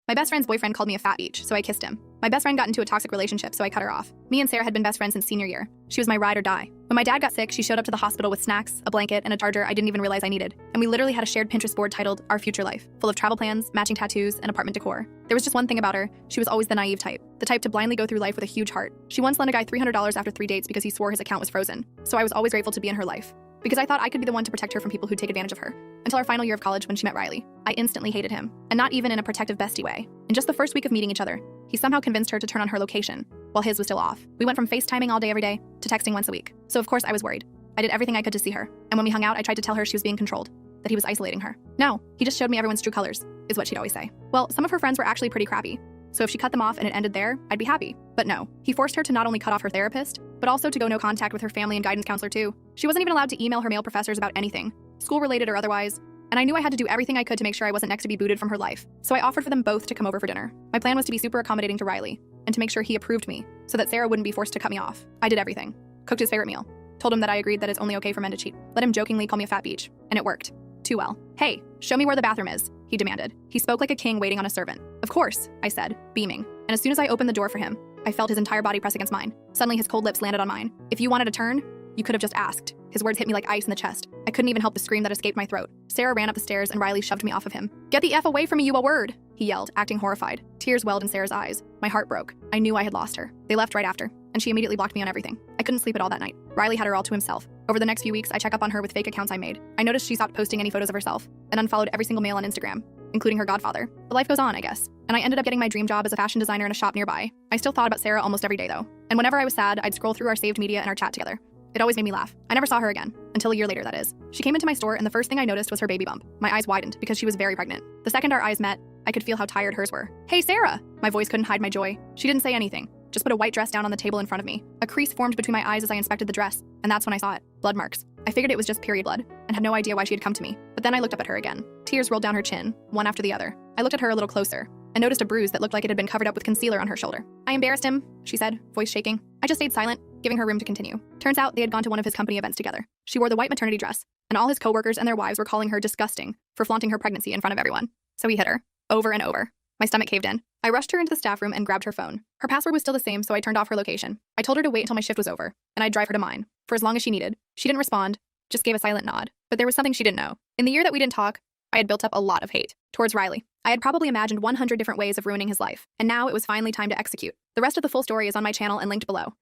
My best friend's boyfriend called me a fat beach, so I kissed him. My best friend got into a toxic relationship, so I cut her off. Me and Sarah had been best friends since senior year. She was my ride or die. When my dad got sick, she showed up to the hospital with snacks, a blanket, and a charger I didn't even realize I needed. And we literally had a shared Pinterest board titled Our Future Life, full of travel plans, matching tattoos, and apartment decor. There was just one thing about her. She was always the naive type, the type to blindly go through life with a huge heart. She once lent a guy $300 after 3 dates because he swore his account was frozen. So I was always grateful to be in her life, because I thought I could be the one to protect her from people who'd take advantage of her. Until our final year of college when she met Riley. I instantly hated him, and not even in a protective bestie way. In just the first week of meeting each other, he somehow convinced her to turn on her location, while his was still off. We went from FaceTiming all day every day to texting once a week. So of course I was worried. I did everything I could to see her, and when we hung out, I tried to tell her she was being controlled, that he was isolating her. No, he just showed me everyone's true colors, is what she'd always say. Well, some of her friends were actually pretty crappy, so if she cut them off and it ended there, I'd be happy. But no, he forced her to not only cut off her therapist, but also to go no contact with her family and guidance counselor too. She wasn't even allowed to email her male professors about anything, school-related or otherwise, and I knew I had to do everything I could to make sure I wasn't next to be booted from her life. So I offered for them both to come over for dinner. My plan was to be super accommodating to Riley, and to make sure he approved me, so that Sarah wouldn't be forced to cut me off. I did everything. Cooked his favorite meal. Told him that I agreed that it's only okay for men to cheat. Let him jokingly call me a fat beach. And it worked. Too well. Hey, show me where the bathroom is, he demanded. He spoke like a king waiting on a servant. Of course, I said, beaming. And as soon as I opened the door for him, I felt his entire body press against mine. Suddenly his cold lips landed on mine. If you wanted a turn, you could have just asked. His words hit me like ice in the chest. I couldn't even help the scream that escaped my throat. Sarah ran up the stairs and Riley shoved me off of him. Get the F away from me, you a word, he yelled, acting horrified. Tears welled in Sarah's eyes. My heart broke. I knew I had lost her. They left right after, and she immediately blocked me on everything. I couldn't sleep at all that night. Riley had her all to himself. Over the next few weeks, I check up on her with fake accounts I made. I noticed she stopped posting any photos of herself and unfollowed every single male on Instagram, including her godfather. But life goes on, I guess. And I ended up getting my dream job as a fashion designer in a shop nearby. I still thought about Sarah almost every day though. And whenever I was sad, I'd scroll through our saved media and our chat together. It always made me laugh. I never saw her again, until a year later, that is. She came into my store and the first thing I noticed was her baby bump. My eyes widened because she was very pregnant. The second our eyes met, I could feel how tired hers were. Hey, Sarah! My voice couldn't hide my joy. She didn't say anything, just put a white dress down on the table in front of me. A crease formed between my eyes as I inspected the dress, and that's when I saw it. Blood marks. I figured it was just period blood, and had no idea why she had come to me. But then I looked up at her again. Tears rolled down her chin, one after the other. I looked at her a little closer, and noticed a bruise that looked like it had been covered up with concealer on her shoulder. I embarrassed him, she said, voice shaking. I just stayed silent, giving her room to continue. Turns out they had gone to one of his company events together. She wore the white maternity dress, and all his coworkers and their wives were calling her disgusting for flaunting her pregnancy in front of everyone. So he hit her, over and over. My stomach caved in. I rushed her into the staff room and grabbed her phone. Her password was still the same, so I turned off her location. I told her to wait until my shift was over, and I'd drive her to mine, for as long as she needed. She didn't respond, just gave a silent nod. But there was something she didn't know. In the year that we didn't talk, I had built up a lot of hate towards Riley. I had probably imagined 100 different ways of ruining his life, and now it was finally time to execute. The rest of the full story is on my channel and linked below.